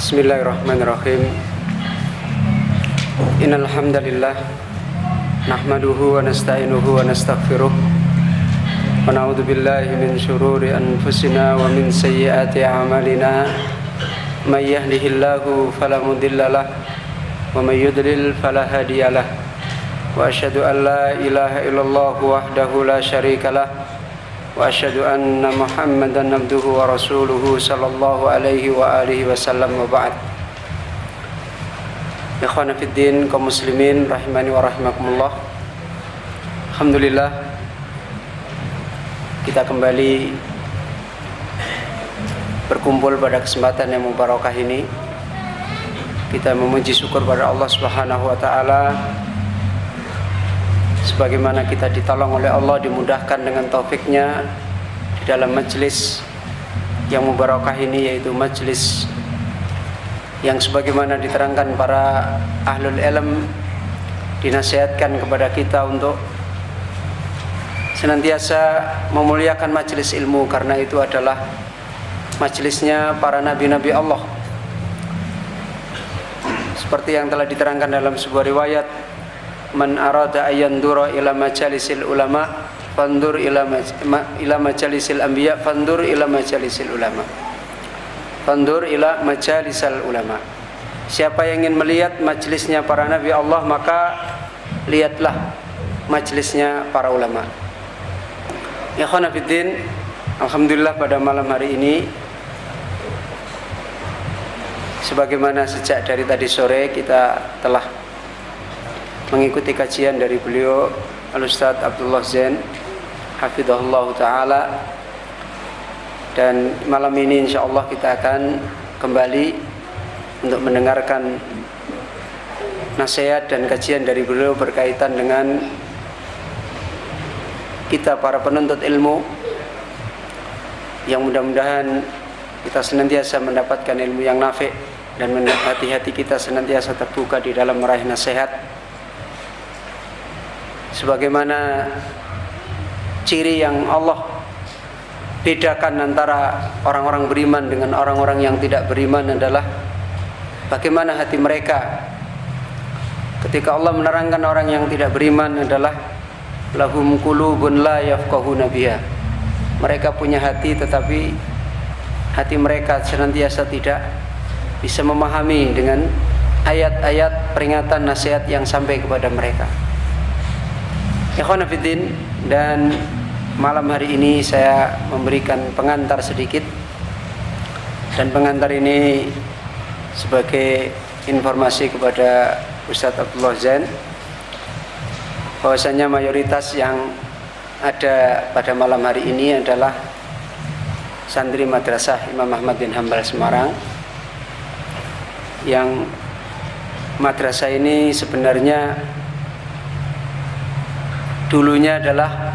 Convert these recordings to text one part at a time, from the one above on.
Bismillahirrahmanirrahim. Innal hamdalillah nahmaduhu wa nasta'inuhu wa nastaghfiruh wa na'udzu billahi min syururi anfusina wa min sayyiati a'malina. May yahdihillahu fala mudhillalah wa may yudlil fala hadiyalah. Wa asyhadu an la ilaha illallah wahdahu la syarikalah wa asyhadu anna Muhammadan abduhu wa rasuluhu sallallahu alaihi wa alihi wasallam wa ba'd. Ikhwana fiddin, kaum muslimin rahimani wa rahimakumullah. Alhamdulillah, kita kembali berkumpul pada kesempatan yang mubarakah ini. Kita memuji syukur pada Allah Subhanahu wa taala sebagaimana kita ditolong oleh Allah, dimudahkan dengan taufiknya di dalam majlis yang mubarakah ini, yaitu majlis yang sebagaimana diterangkan para ahlul ilm, dinasihatkan kepada kita untuk senantiasa memuliakan majlis ilmu, karena itu adalah majlisnya para nabi-nabi Allah. Seperti yang telah diterangkan dalam sebuah riwayat, man arada ayandura ila majalisil ulama fandur ila majalisil anbiya fandur ila majalisil ulama. Fandur ila majalisal ulama. Siapa yang ingin melihat majlisnya para nabi Allah, maka lihatlah majlisnya para ulama. Ikhwana fiddin, alhamdulillah pada malam hari ini, sebagaimana sejak dari tadi sore kita telah mengikuti kajian dari beliau Al-Ustaz Abdullah Zain hafidhahullah ta'ala, dan malam ini insyaallah kita akan kembali untuk mendengarkan nasihat dan kajian dari beliau berkaitan dengan kita para penuntut ilmu, yang mudah-mudahan kita senantiasa mendapatkan ilmu yang nafi' dan hati-hati kita senantiasa terbuka di dalam meraih nasihat. Sebagaimana ciri yang Allah bedakan antara orang-orang beriman dengan orang-orang yang tidak beriman adalah bagaimana hati mereka. Ketika Allah menerangkan orang yang tidak beriman adalah lahum qulubun la yafqahuna biha. Mereka punya hati, tetapi hati mereka senantiasa tidak bisa memahami dengan ayat-ayat peringatan nasihat yang sampai kepada mereka. Ikhwan fillah, dan malam hari ini saya memberikan pengantar sedikit, dan pengantar ini sebagai informasi kepada Ustaz Abdullah Zain bahwasanya mayoritas yang ada pada malam hari ini adalah santri Madrasah Imam Ahmad bin Hanbal Semarang, yang madrasah ini sebenarnya dulunya adalah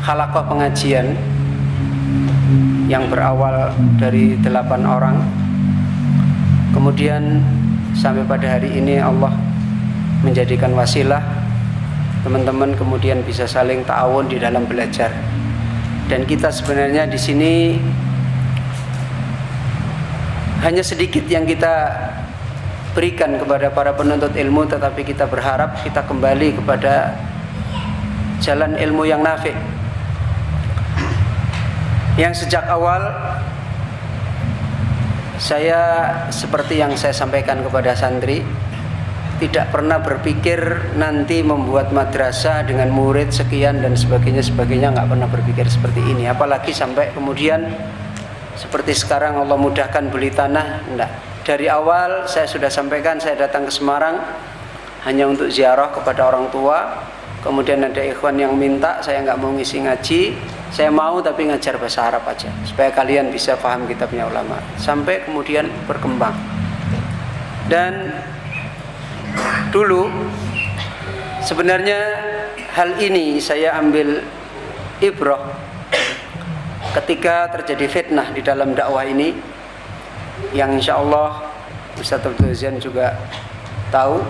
halaqah pengajian yang berawal dari 8 orang. Kemudian sampai pada hari ini Allah menjadikan wasilah, teman-teman kemudian bisa saling ta'awun di dalam belajar. Dan kita sebenarnya di sini hanya sedikit yang kita berikan kepada para penuntut ilmu, tetapi kita berharap kita kembali kepada jalan ilmu yang nafi', yang sejak awal saya, seperti yang saya sampaikan kepada santri, tidak pernah berpikir nanti membuat madrasah dengan murid sekian dan sebagainya, nggak pernah berpikir seperti ini. Apalagi sampai kemudian seperti sekarang Allah mudahkan beli tanah, enggak. Dari awal saya sudah sampaikan, saya datang ke Semarang hanya untuk ziarah kepada orang tua. Kemudian ada ikhwan yang minta, saya nggak mau ngisi ngaji, saya mau tapi ngajar bahasa Arab aja, supaya kalian bisa paham kitabnya ulama. Sampai kemudian berkembang. Dan dulu sebenarnya hal ini saya ambil ibrah ketika terjadi fitnah di dalam dakwah ini, yang insya Allah Ustaz Abdul Zain juga tahu.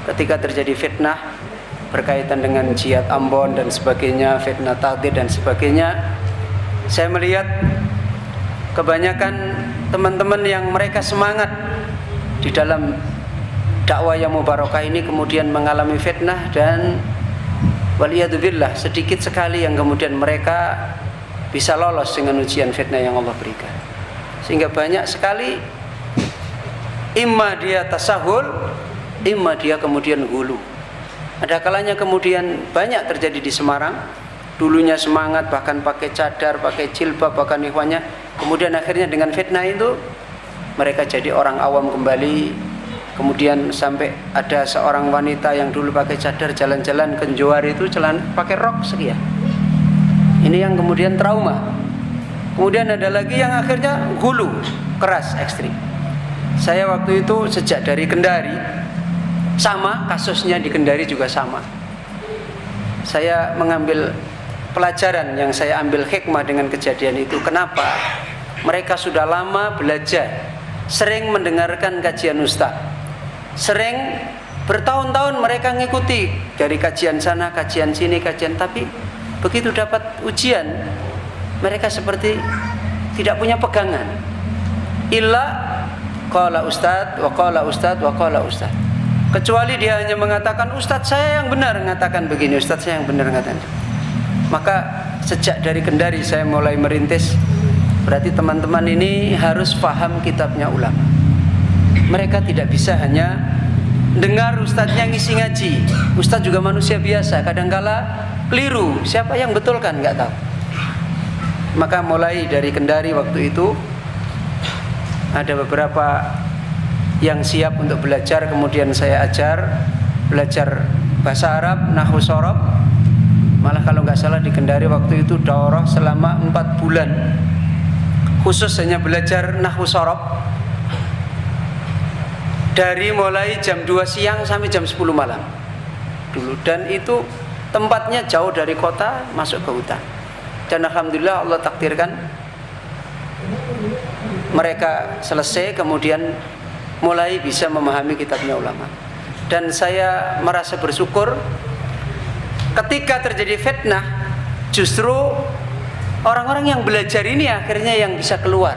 Ketika terjadi fitnah berkaitan dengan jihad Ambon dan sebagainya, fitnah tahdid dan sebagainya, saya melihat kebanyakan teman-teman yang mereka semangat di dalam dakwah yang mubarakah ini kemudian mengalami fitnah, dan waliyadzubillah sedikit sekali yang kemudian mereka bisa lolos dengan ujian fitnah yang Allah berikan. Sehingga banyak sekali imma dia tasahul, imma dia kemudian hulu. Ada kalanya kemudian banyak terjadi di Semarang, dulunya semangat bahkan pakai cadar, pakai jilbab, bahkan ikhwannya, kemudian akhirnya dengan fitnah itu mereka jadi orang awam kembali. Kemudian sampai ada seorang wanita yang dulu pakai cadar jalan-jalan ke Johar itu celana pakai rok sekian. Ini yang kemudian trauma. Kemudian ada lagi yang akhirnya hulu, keras, ekstrim. Saya waktu itu sejak dari Kendari, sama kasusnya di Kendari juga sama. Saya mengambil pelajaran, yang saya ambil hikmah dengan kejadian itu. Kenapa? Mereka sudah lama belajar, sering mendengarkan kajian ustaz, sering bertahun-tahun mereka ngikuti dari kajian sana, kajian sini, kajian, tapi begitu dapat ujian mereka seperti tidak punya pegangan. Illa qala ustaz wa qala ustaz wa qala ustaz. Kecuali dia hanya mengatakan ustaz saya yang benar mengatakan begini, ustaz saya yang benar mengatakan. Maka sejak dari Kendari saya mulai merintis, berarti teman-teman ini harus paham kitabnya ulama. Mereka tidak bisa hanya dengar ustadznya ngisi ngaji. Ustadz juga manusia biasa, kadangkala keliru. Siapa yang betulkan nggak tahu. Maka mulai dari Kendari waktu itu ada beberapa yang siap untuk belajar, kemudian saya ajar belajar bahasa Arab, nahwu shorof. Malah kalau nggak salah di Kendari waktu itu daurah selama 4 bulan, khusus hanya belajar nahwu shorof, dari mulai jam 2 siang sampai jam 10 malam dulu. Dan itu tempatnya jauh dari kota, masuk ke hutan. Dan alhamdulillah Allah takdirkan mereka selesai, kemudian mulai bisa memahami kitabnya ulama. Dan saya merasa bersyukur ketika terjadi fitnah, justru orang-orang yang belajar ini akhirnya yang bisa keluar,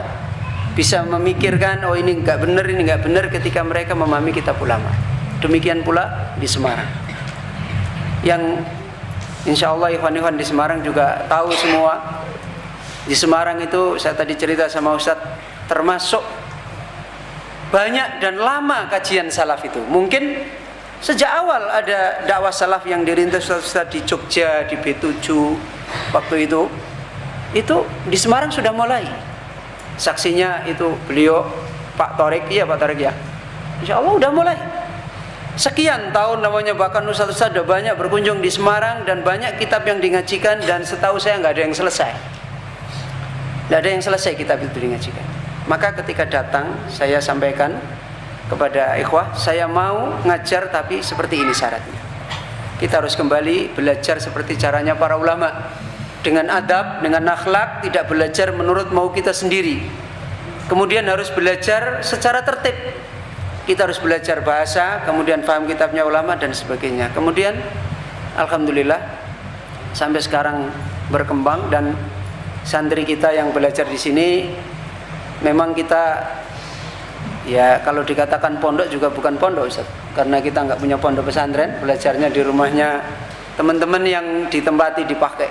bisa memikirkan, oh ini enggak benar, ini enggak benar, ketika mereka memahami kitab ulama. Demikian pula di Semarang, yang insya Allah ikhwan-ikhwan di Semarang juga tahu semua. Di Semarang itu saya tadi cerita sama Ustadz, termasuk banyak dan lama kajian salaf itu. Mungkin sejak awal ada dakwah salaf yang dirintis Ustadz di Jogja, di B7 waktu itu di Semarang sudah mulai. Saksinya itu beliau Pak Torik, iya Pak Torik ya, insya Allah udah mulai sekian tahun namanya. Bahkan ustaz-ustaz sudah banyak berkunjung di Semarang dan banyak kitab yang dingajikan, dan setahu saya nggak ada yang selesai, nggak ada yang selesai kitab itu dingajikan. Maka ketika datang saya sampaikan kepada ikhwah, saya mau ngajar tapi seperti ini syaratnya. Kita harus kembali belajar seperti caranya para ulama, dengan adab, dengan akhlak, tidak belajar menurut mau kita sendiri. Kemudian harus belajar secara tertib. Kita harus belajar bahasa, kemudian paham kitabnya ulama dan sebagainya. Kemudian alhamdulillah sampai sekarang berkembang, dan santri kita yang belajar di sini memang kita, ya kalau dikatakan pondok juga bukan pondok Ustaz, karena kita nggak punya pondok pesantren, belajarnya di rumahnya teman-teman yang ditempati dipakai.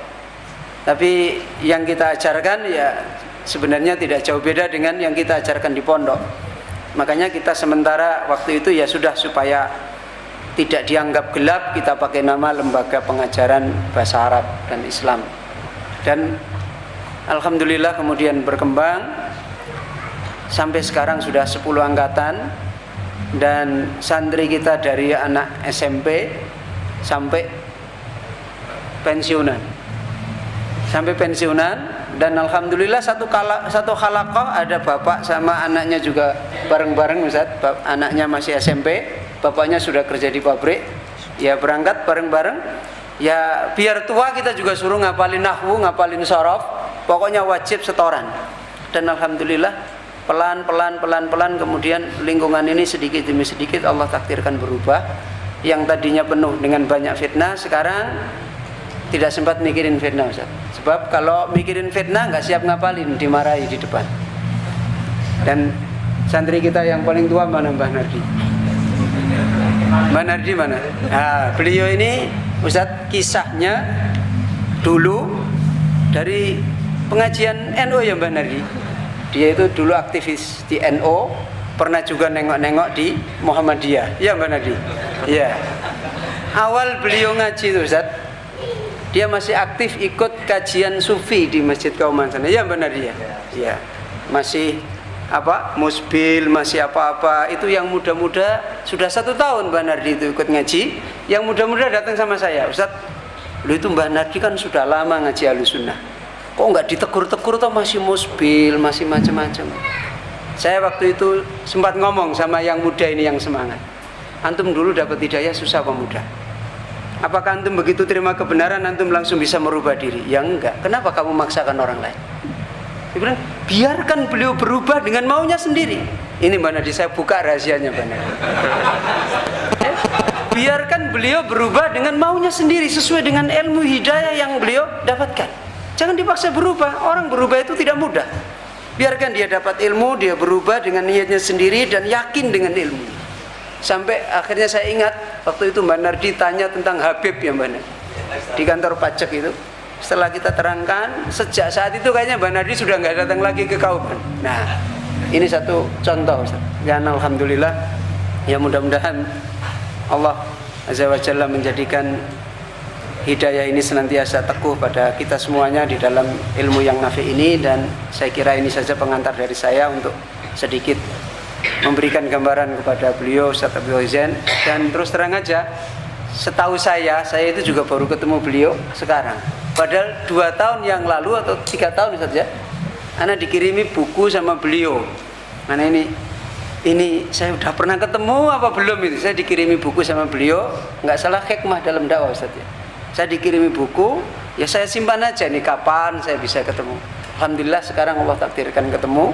Tapi yang kita ajarkan ya sebenarnya tidak jauh beda dengan yang kita ajarkan di pondok. Makanya kita sementara waktu itu ya sudah, supaya tidak dianggap gelap, kita pakai nama Lembaga Pengajaran Bahasa Arab dan Islam. Dan alhamdulillah kemudian berkembang sampai sekarang sudah 10 angkatan, dan santri kita dari anak SMP sampai pensiunan. Dan alhamdulillah satu halaqah ada bapak sama anaknya juga bareng-bareng Ustaz. Anaknya masih SMP, bapaknya sudah kerja di pabrik. Ya berangkat bareng-bareng. Ya biar tua kita juga suruh ngapalin nahwu, ngapalin shorof, pokoknya wajib setoran. Dan alhamdulillah pelan-pelan kemudian lingkungan ini sedikit demi sedikit Allah takdirkan berubah. Yang tadinya penuh dengan banyak fitnah, sekarang tidak sempat mikirin fitnah Ustaz. Sebab kalau mikirin fitnah nggak siap ngapalin, dimarahi di depan. Dan Santri kita yang paling tua mana Mbah Nardi? Mbah Nardi mana? Nah, beliau ini Ustadz kisahnya dulu dari pengajian NO ya Mbah Nardi. Dia itu dulu aktivis di NO, pernah juga nengok-nengok di Muhammadiyah. Ya Mbah Nardi? Ya. Awal beliau ngaji itu Ustadz, dia masih aktif ikut kajian sufi di Masjid Kauman sana. Ya Mbah Nardi ya? Ya. Masih musbil, masih apa-apa. Itu yang muda-muda sudah 1 tahun Mbah Nardi itu ikut ngaji. Yang muda-muda datang sama saya, Ustadz, lu itu Mbah Nardi kan sudah lama ngaji Ahlussunnah, kok nggak ditegur-tegur toh masih musbil, masih macam-macam. Saya waktu itu sempat ngomong sama yang muda ini yang semangat, antum dulu dapat hidayah susah apa mudah? Apakah antum begitu terima kebenaran antum langsung bisa merubah diri? Ya enggak. Kenapa kamu memaksakan orang lain? Dia bilang, biarkan beliau berubah dengan maunya sendiri. Ini Mbak Nardi, saya buka rahasianya Mbak Nardi. Biarkan beliau berubah dengan maunya sendiri, sesuai dengan ilmu hidayah yang beliau dapatkan. Jangan dipaksa berubah. Orang berubah itu tidak mudah. Biarkan dia dapat ilmu, dia berubah dengan niatnya sendiri dan yakin dengan ilmu. Sampai akhirnya saya ingat waktu itu Mbak Nardi tanya tentang Habib ya Mbak Nardi, di kantor pajak itu. Setelah kita terangkan, sejak saat itu kayaknya Mbak Nardi sudah nggak datang lagi ke Kauman. Nah, ini satu contoh Ustaz. Dan alhamdulillah, ya mudah-mudahan Allah Azza wa Jalla menjadikan hidayah ini senantiasa teguh pada kita semuanya di dalam ilmu yang nafi ini. Dan saya kira ini saja pengantar dari saya untuk sedikit memberikan gambaran kepada beliau Ustaz Abdul Zain. Dan terus terang aja, setahu saya itu juga baru ketemu beliau sekarang. Padahal 2 tahun yang lalu atau 3 tahun saja, ana dikirimi buku sama beliau. Mana ini saya udah pernah ketemu apa belum itu? Saya dikirimi buku sama beliau, nggak salah hikmah dalam dakwah Ustaz ya. Saya dikirimi buku, ya saya simpan aja nih kapan saya bisa ketemu. Alhamdulillah sekarang Allah takdirkan ketemu,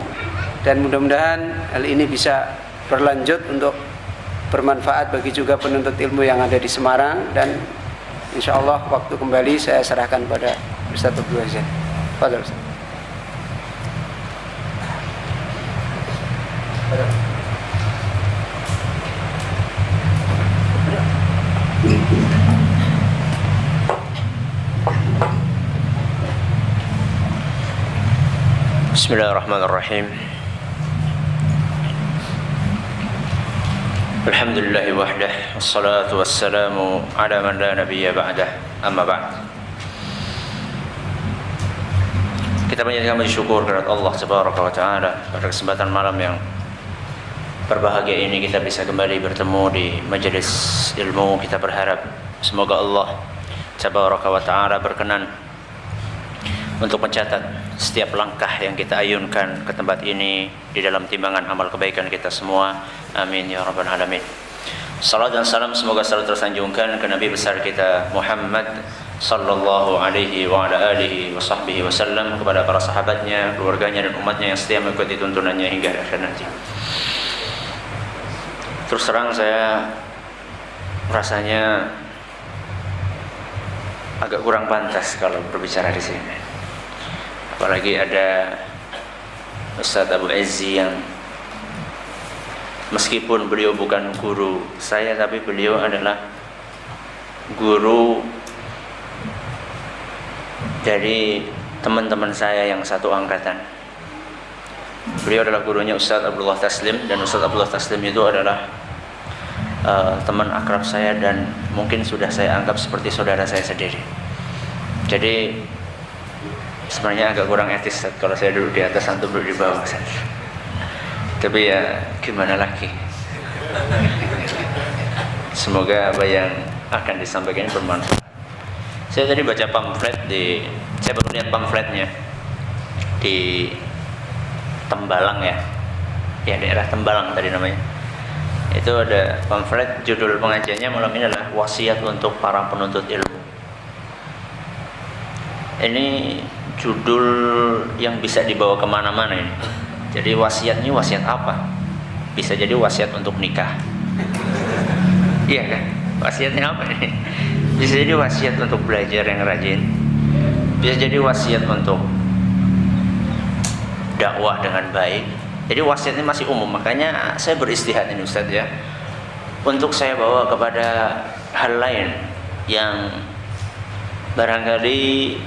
dan mudah-mudahan hal ini bisa berlanjut untuk bermanfaat bagi juga penuntut ilmu yang ada di Semarang. Dan insya Allah waktu kembali saya serahkan pada Ustaz Abdul Zain. Fadhil Ustaz. Bismillahirrahmanirrahim. Alhamdulillahi wahdah, wassalatu wassalamu ala man la nabiyya ba'dah, amma ba'd. Kita panjatkan syukur kepada Allah Subhanahu wa taala pada kesempatan malam yang berbahagia ini kita bisa kembali bertemu di majelis ilmu. Kita berharap semoga Allah Subhanahu wa taala berkenan untuk mencatat setiap langkah yang kita ayunkan ke tempat ini di dalam timbangan amal kebaikan kita semua. Amin ya rabbal alamin. Salam dan salam semoga selalu tersanjungkan ke Nabi besar kita Muhammad sallallahu alaihi wa ala alihi wa sahbihi wasallam, kepada para sahabatnya, keluarganya dan umatnya yang setia mengikuti tuntunannya hingga akhir nanti. Terus terang saya rasanya agak kurang pantas kalau berbicara di sini. Apalagi ada Ustaz Abu Izzi yang meskipun beliau bukan guru saya, tapi beliau adalah guru dari teman-teman saya yang satu angkatan. Beliau adalah gurunya Ustaz Abdullah Taslim, dan Ustaz Abdullah Taslim itu adalah teman akrab saya dan mungkin sudah saya anggap seperti saudara saya sendiri. Jadi sebenarnya agak kurang etis kalau saya duduk di atas, antum duduk di bawah. Tapi ya gimana lagi. Semoga apa yang akan disampaikan bermanfaat. Saya tadi baca pamflet saya baru lihat pamfletnya di Tembalang ya daerah Tembalang tadi namanya. Itu ada pamflet, judul pengajiannya malam ini adalah wasiat untuk para penuntut ilmu. Ini judul yang bisa dibawa kemana-mana ini. Jadi wasiatnya wasiat apa? Bisa jadi wasiat untuk nikah. Iya kan? Wasiatnya apa ini? Bisa jadi wasiat untuk belajar yang rajin. Bisa jadi wasiat untuk dakwah dengan baik. Jadi wasiat ini masih umum, makanya saya beristihad ini Ustaz ya, untuk saya bawa kepada hal lain yang barangkali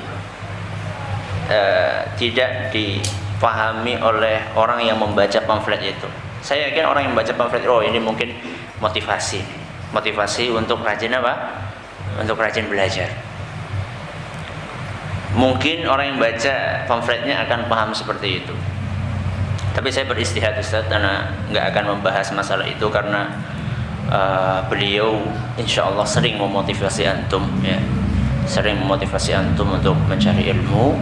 tidak dipahami oleh orang yang membaca pamflet itu. Saya yakin orang yang membaca pamflet, oh ini mungkin motivasi untuk rajin apa? Untuk rajin belajar. Mungkin orang yang baca pamfletnya akan paham seperti itu. Tapi saya beristihad Ustaz, karena nggak akan membahas masalah itu karena beliau insya Allah sering memotivasi antum ya, sering memotivasi antum untuk mencari ilmu,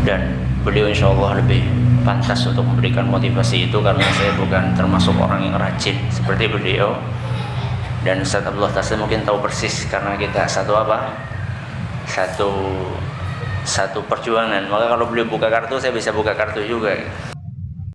dan beliau insya Allah lebih pantas untuk memberikan motivasi itu karena saya bukan termasuk orang yang rajin seperti beliau. Dan Ustaz Abdullah Taslim mungkin tahu persis karena kita satu perjuangan, maka kalau beliau buka kartu saya bisa buka kartu juga.